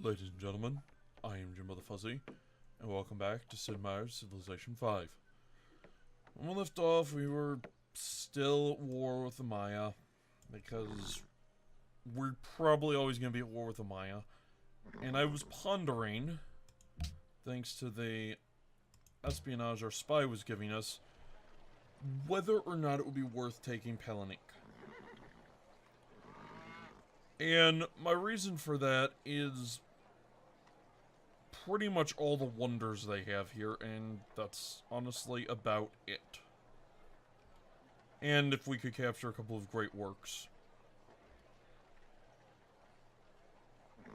Ladies and gentlemen, I am Jimbo the Fuzzy, and welcome back to Sid Meier's Civilization 5. When we left off, we were still at war with the Maya, because we're probably always going to be at war with the Maya. And I was pondering, thanks to the espionage our spy was giving us, whether or not it would be worth taking Pelanik. And my reason for that is pretty much all the wonders they have here, and that's honestly about it. And if we could capture a couple of great works.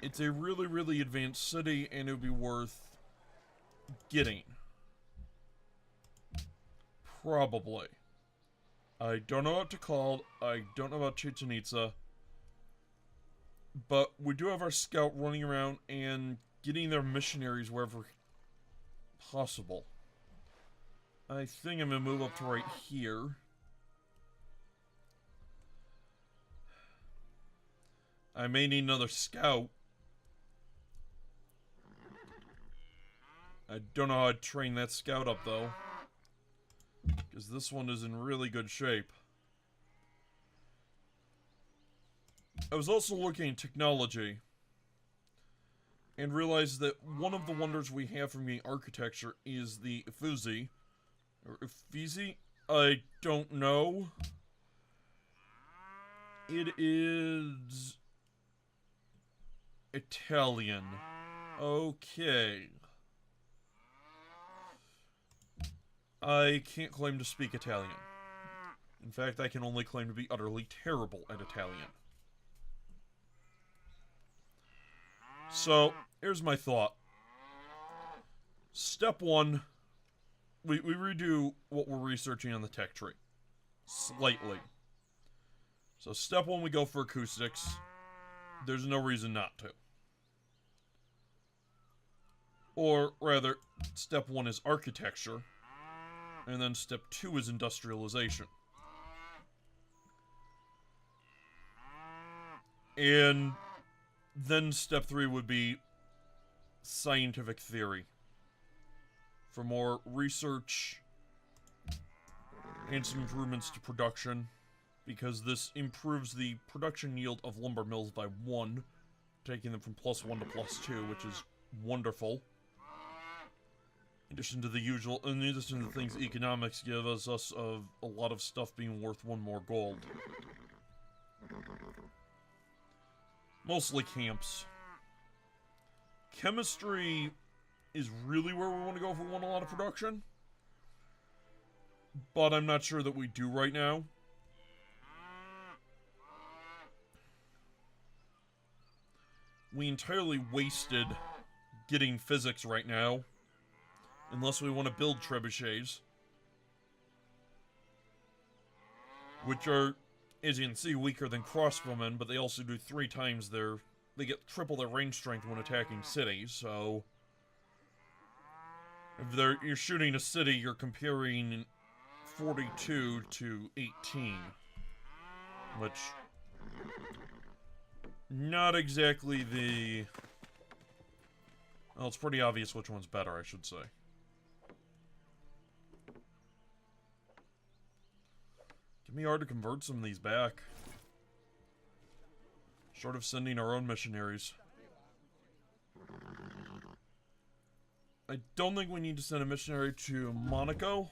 It's a really, really advanced city, and it would be worth getting. Probably. I don't know what to call, I don't know about Chichen Itza, but we do have our scout running around and getting their missionaries wherever possible. I think I'm going to move up to right here. I may need another scout. I don't know how I'd train that scout up, though, because this one is in really good shape. I was also looking at technology and realized that one of the wonders we have from the architecture is the Uffizi, or Uffizi? I don't know. It is Italian. Okay. I can't claim to speak Italian. In fact, I can only claim to be utterly terrible at Italian. So, here's my thought. Step one, we redo what we're researching on the tech tree. Slightly. So step one, we go for acoustics. There's no reason not to. Or, rather, step one is architecture. And then step two is industrialization. And then step three would be scientific theory. For more research and some improvements to production. Because this improves the production yield of lumber mills by 1. Taking them from +1 to +2, which is wonderful. In addition to the things economics give us of a lot of stuff being worth 1 more gold. Mostly camps. Chemistry is really where we want to go if we want a lot of production. But I'm not sure that we do right now. We entirely wasted getting physics right now. Unless we want to build trebuchets. Which are, as you can see, weaker than crossbowmen, but they also do 3 times their... They get triple their range strength when attacking cities, so... If you're shooting a city, you're comparing 42 to 18. Which... Not exactly the... Well, it's pretty obvious which one's better, I should say. It'd be hard to convert some of these back. Short of sending our own missionaries. I don't think we need to send a missionary to Monaco.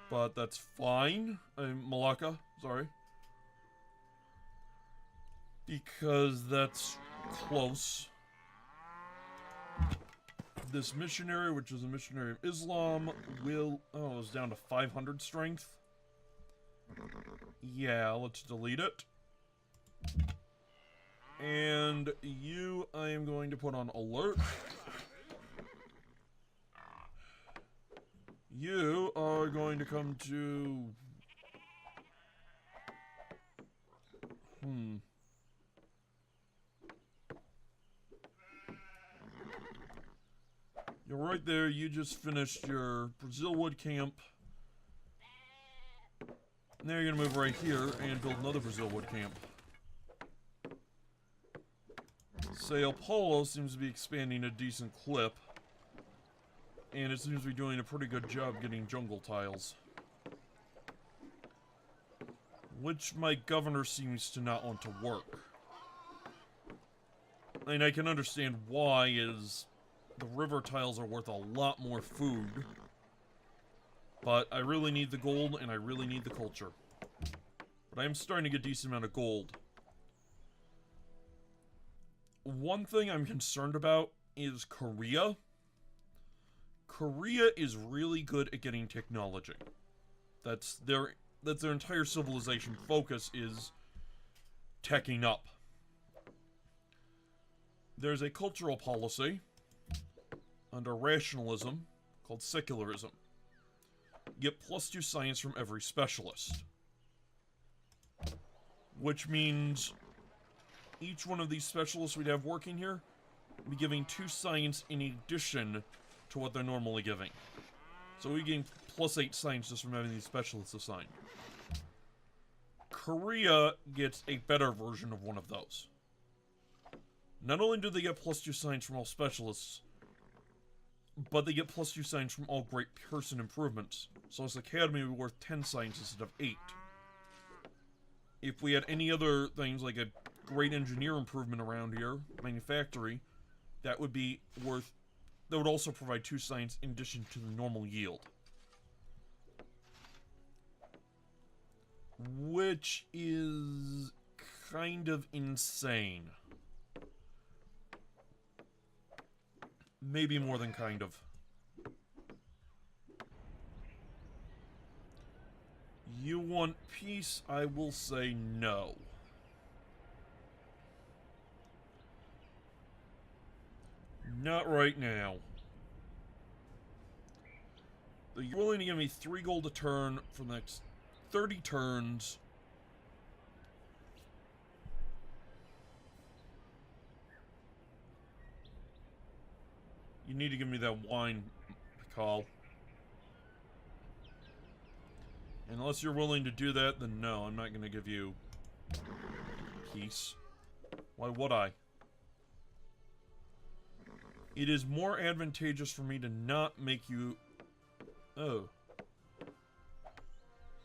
But that's fine. Malacca, sorry. Because that's close. This missionary, which is a missionary of Islam, will... Oh, it's down to 500 strength. Yeah, let's delete it. And you, I am going to put on alert. You are going to come to... You're right there, you just finished your Brazil Wood camp. Now you're gonna move right here and build another Brazil wood camp. Sao Paulo seems to be expanding a decent clip. And it seems to be doing a pretty good job getting jungle tiles. Which my governor seems to not want to work. And I can understand why, is the river tiles are worth a lot more food. But I really need the gold, and I really need the culture. But I am starting to get a decent amount of gold. One thing I'm concerned about is Korea. Korea is really good at getting technology. That's their entire civilization focus, is teching up. There's a cultural policy under rationalism called secularism. You get +2 science from every specialist. Which means each one of these specialists we'd have working here would be giving 2 science in addition to what they're normally giving. So we're getting +8 science just from having these specialists assigned. Korea gets a better version of one of those. Not only do they get +2 science from all specialists, but they get +2 science from all great person improvements. So this academy would be worth 10 science instead of 8. If we had any other things, like a great engineer improvement around here, manufactory, that would be worth... That would also provide 2 science in addition to the normal yield. Which is kind of insane. Maybe more than kind of. You want peace? I will say no. Not right now. You're willing to give me 3 gold a turn for the next 30 turns. You need to give me that wine, Call. Unless you're willing to do that, then no, I'm not going to give you peace. Why would I? It is more advantageous for me to not make you... Oh.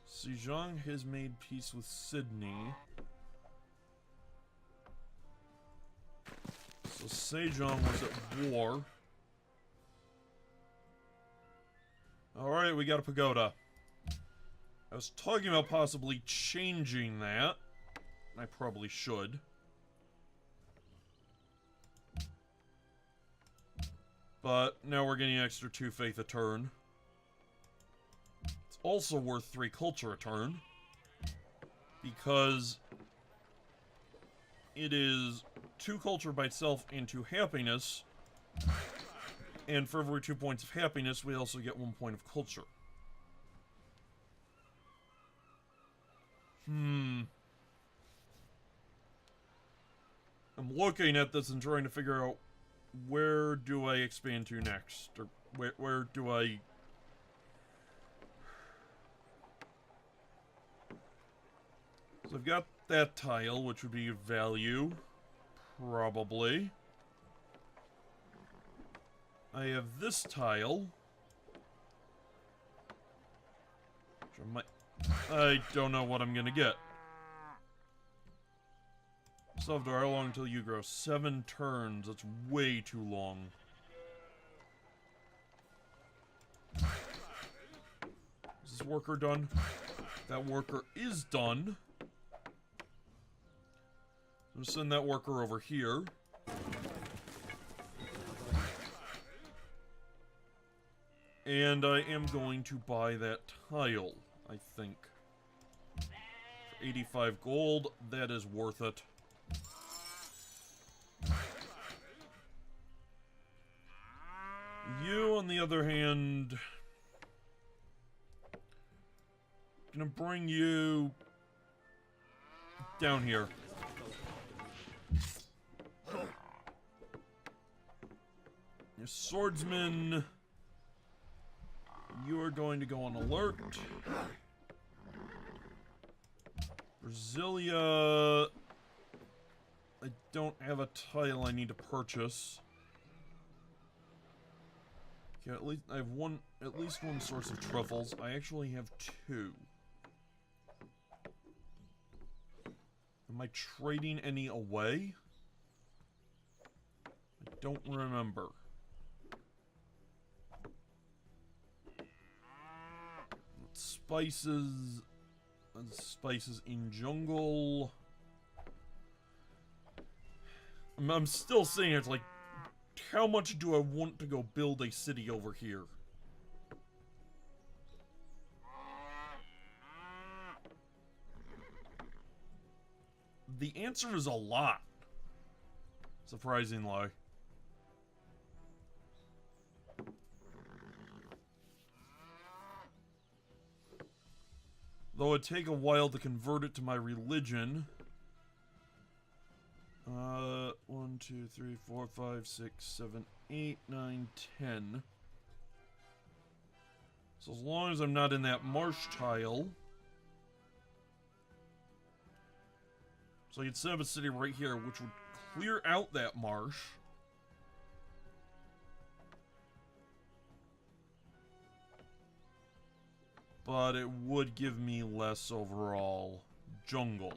Sejong has made peace with Sydney. So Sejong was at war. Alright, we got a pagoda. I was talking about possibly changing that. I probably should. But now we're getting an extra 2 faith a turn. It's also worth 3 culture a turn. Because it is 2 culture by itself and 2 happiness. And for every 2 points of happiness, we also get 1 point of culture. I'm looking at this and trying to figure out where do I expand to next? Or where do I... So I've got that tile, which would be value. Probably. I have this tile. Which I might... I don't know what I'm gonna get. Sovdar, how long until you grow? 7 turns. That's way too long. Is this worker done? That worker is done. I'm gonna send that worker over here. And I am going to buy that tile, I think. For 85 gold, that is worth it. You, on the other hand... gonna bring you... down here. Your swordsman... You are going to go on alert. Brasilia... I don't have a tile I need to purchase. Okay, at least I have at least one source of truffles. I actually have 2. Am I trading any away? I don't remember. Spices... Spices in jungle... I'm still saying it's like, how much do I want to go build a city over here? The answer is a lot. Surprisingly. Though it'd take a while to convert it to my religion. 1, 2, 3, 4, 5, 6, 7, 8, 9, 10. So as long as I'm not in that marsh tile. So I could set up a city right here, which would clear out that marsh. But it would give me less overall jungle.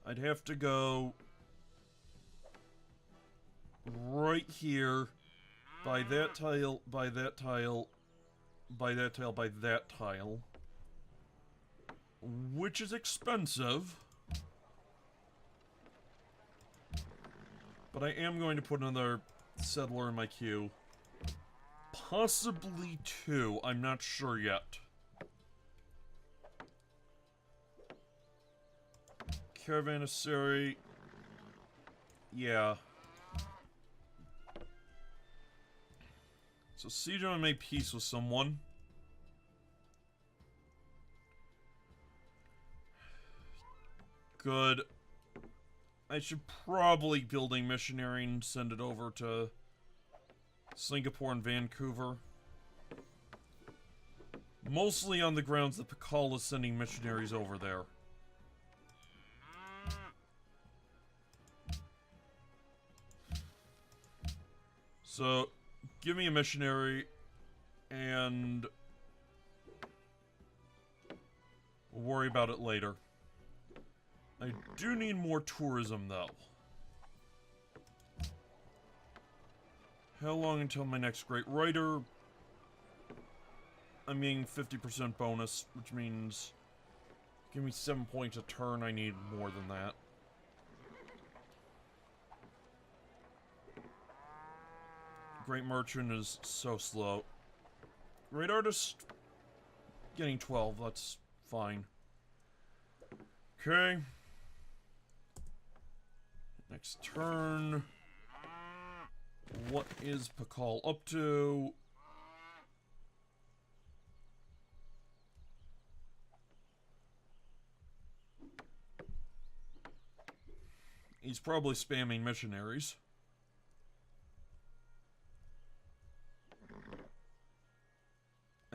I'd have to go right here, by that tile, by that tile, by that tile, by that tile, which is expensive. But I am going to put another settler in my queue. Possibly 2, I'm not sure yet. Caravanserai. Yeah. So siege and make peace with someone. Good. I should probably build a missionary and send it over to Singapore and Vancouver. Mostly on the grounds that Pakal is sending missionaries over there. So, give me a missionary, and we'll worry about it later. I do need more tourism, though. How long until my next great writer? I'm getting 50% bonus, which means give me 7 points a turn. I need more than that. Great merchant is so slow. Great artist getting 12, that's fine. Okay. Next turn. What is Pakal up to? He's probably spamming missionaries.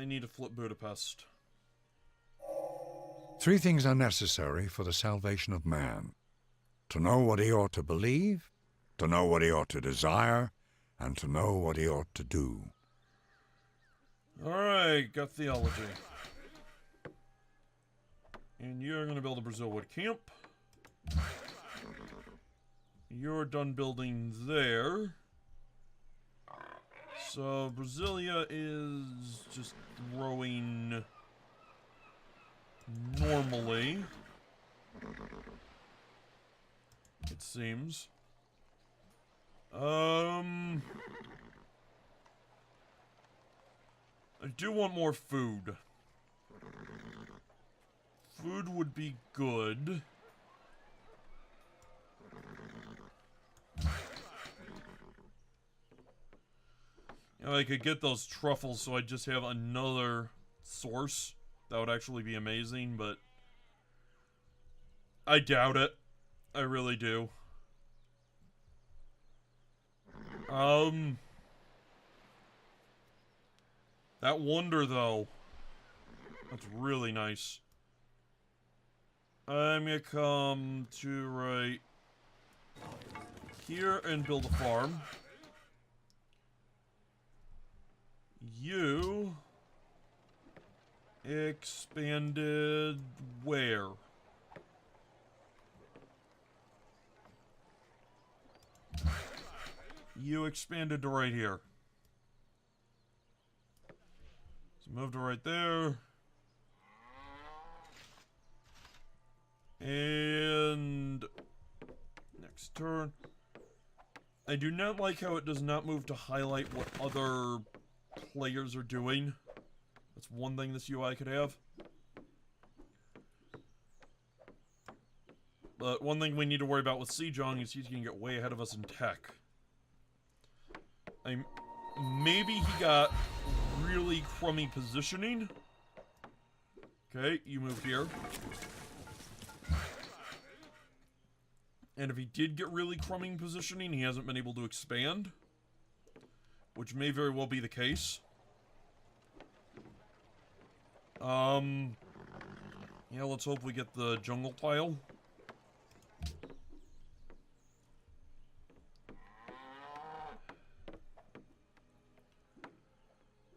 I need to flip Budapest. 3 things are necessary for the salvation of man: to know what he ought to believe, to know what he ought to desire, and to know what he ought to do. Alright, got theology. And you're going to build a Brazilwood camp. You're done building there. So, Brasilia is just growing normally, it seems. I do want more food. Food would be good. You know, I could get those truffles so I just have another source. That would actually be amazing, but I doubt it. I really do. That wonder, though. That's really nice. I'm gonna come to right here and build a farm. You expanded where? You expanded to right here. So move to right there. And next turn. I do not like how it does not move to highlight what other players are doing. That's one thing this UI could have. But one thing we need to worry about with Sejong is he's gonna get way ahead of us in tech. Maybe he got really crummy positioning. Okay, you move here. And if he did get really crummy positioning, he hasn't been able to expand. Which may very well be the case. Yeah, let's hope we get the jungle tile.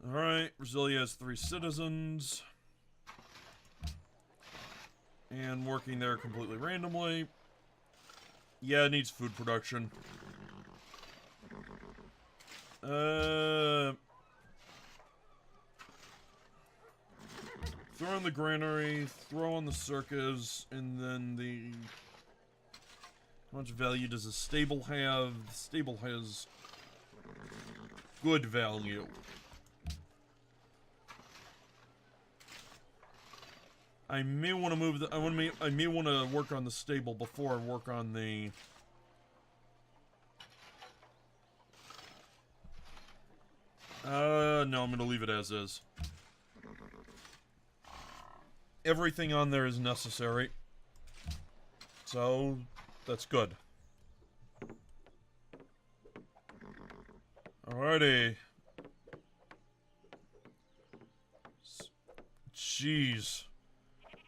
Alright, Brasilia has 3 citizens. And working there completely randomly. Yeah, it needs food production. Throw in the granary, throw on the circus, and then the... How much value does a stable have? The stable has good value. I may want to move the... I may want to work on the stable before I work on the... No, I'm going to leave it as is. Everything on there is necessary. So, that's good. Alrighty. Jeez.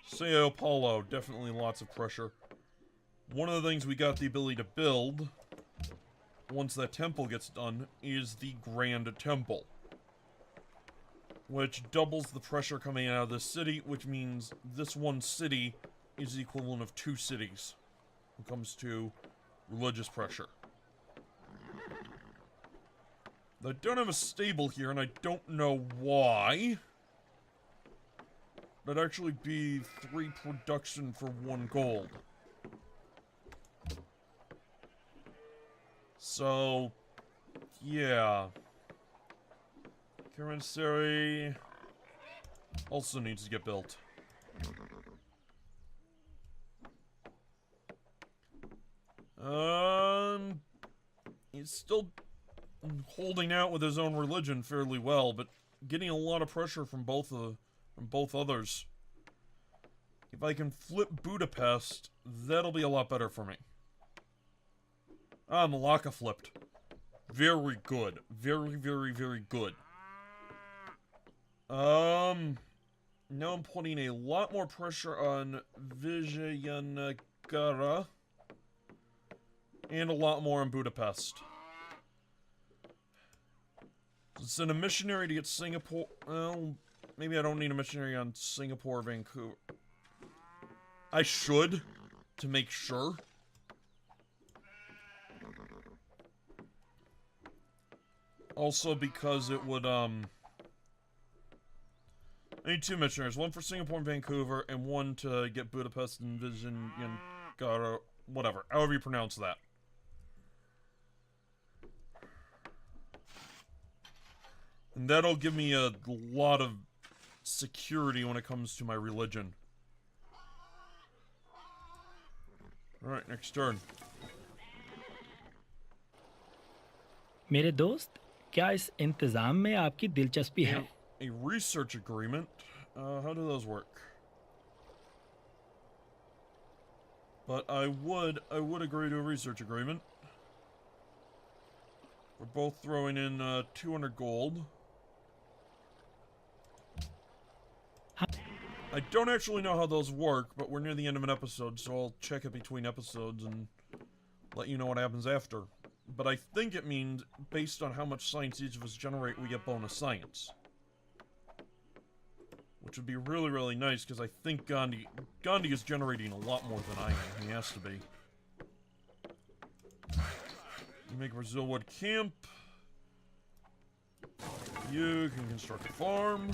Sao Paulo, definitely lots of pressure. One of the things we got the ability to build, once that temple gets done, is the Grand Temple. Which doubles the pressure coming out of this city, which means this one city is the equivalent of 2 cities when it comes to religious pressure. I don't have a stable here, and I don't know why. That'd actually be 3 production for 1 gold. So, yeah. Commissary also needs to get built. He's still holding out with his own religion fairly well, but getting a lot of pressure from both others. If I can flip Budapest, that'll be a lot better for me. Ah, Malacca flipped. Very good. Very, very, very good. Now I'm putting a lot more pressure on Vijayanagara. And a lot more on Budapest. Send a missionary to get Singapore. Well, maybe I don't need a missionary on Singapore or Vancouver. I should, to make sure. Also because it would, I need 2 missionaries. 1 for Singapore and Vancouver, and 1 to get Budapest and Vijayanagara, whatever. However you pronounce that. And that'll give me a lot of security when it comes to my religion. Alright, next turn. मेरे दोस्त, क्या इस इंतज़ाम में आपकी दिलचस्पी है? A research agreement. How do those work? But I would agree to a research agreement. We're both throwing in 200 gold. I don't actually know how those work, but we're near the end of an episode, so I'll check it between episodes and let you know what happens after. But I think it means, based on how much science each of us generate, we get bonus science. Which would be really, really nice, because I think Ghandi is generating a lot more than I am. He has to be. You make Brazilwood Camp. You can construct a farm.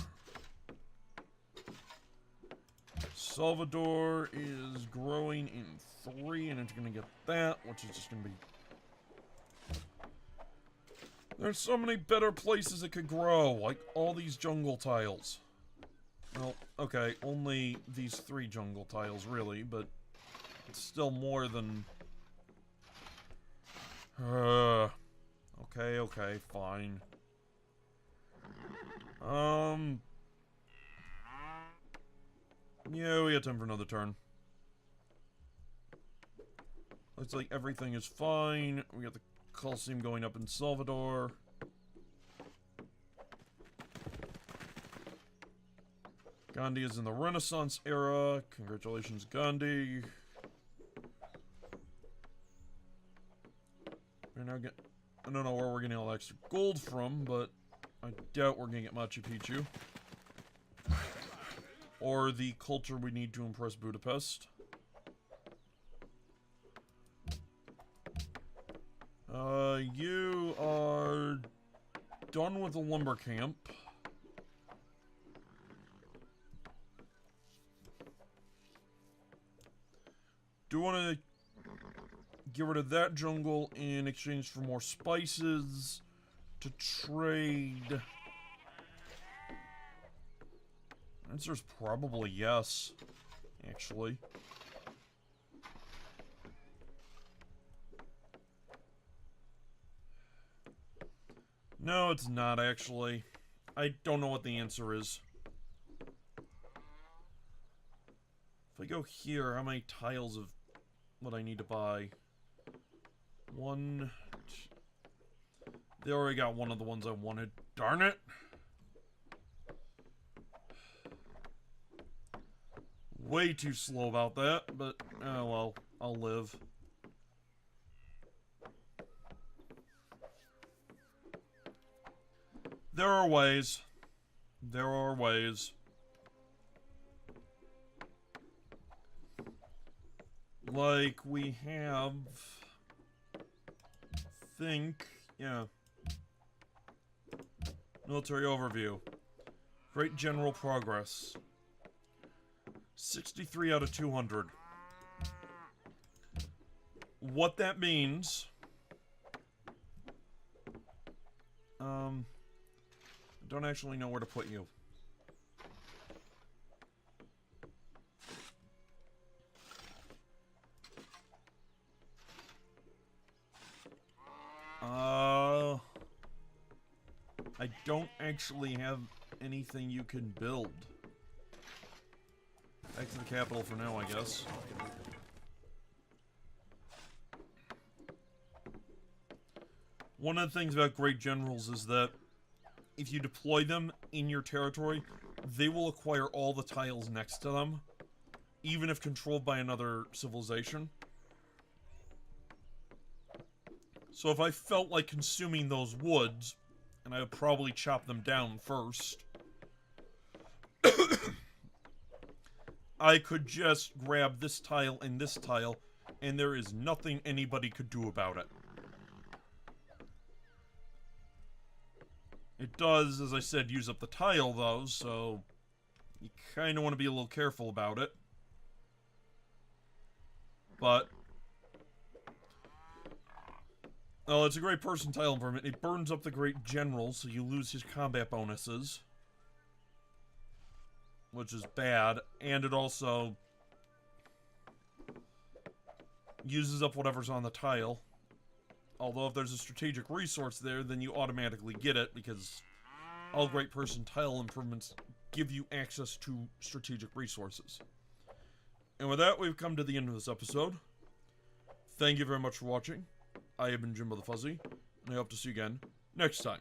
Salvador is growing in 3, and it's gonna get that, which is just gonna be... There's so many better places it could grow, like all these jungle tiles. Well, okay, only these 3 jungle tiles, really, but it's still more than... Okay, fine. Yeah, we got time for another turn. Looks like everything is fine. We got the Coliseum going up in Salvador. Ghandi is in the Renaissance era. Congratulations, Ghandi. We're now get... I don't know where we're getting all that extra gold from, but I doubt we're gonna get Machu Picchu. Or the culture we need to impress Budapest. You are done with the lumber camp. Do you want to get rid of that jungle in exchange for more spices to trade? Answer's probably yes, actually. No, it's not actually. I don't know what the answer is. If I go here, how many tiles of what I need to buy? 1, 2. They already got one of the ones I wanted. Darn it! Way too slow about that, but, oh well, I'll live. There are ways. There are ways. Like, we have... yeah. Military overview. Great general progress. 63 out of 200. What that means... I don't actually know where to put you. I don't actually have anything you can build. Back to the capital for now, I guess. One of the things about great generals is that if you deploy them in your territory, they will acquire all the tiles next to them, even if controlled by another civilization. So if I felt like consuming those woods, and I would probably chop them down first, I could just grab this tile and this tile, and there is nothing anybody could do about it. It does, as I said, use up the tile, though, so you kind of want to be a little careful about it. But, well, it's a great person tile improvement. It burns up the great general, so you lose his combat bonuses, which is bad, and it also uses up whatever's on the tile. Although if there's a strategic resource there, then you automatically get it, because all great person tile improvements give you access to strategic resources. And with that, we've come to the end of this episode. Thank you very much for watching. I have been Jimbo the Fuzzy, and I hope to see you again next time.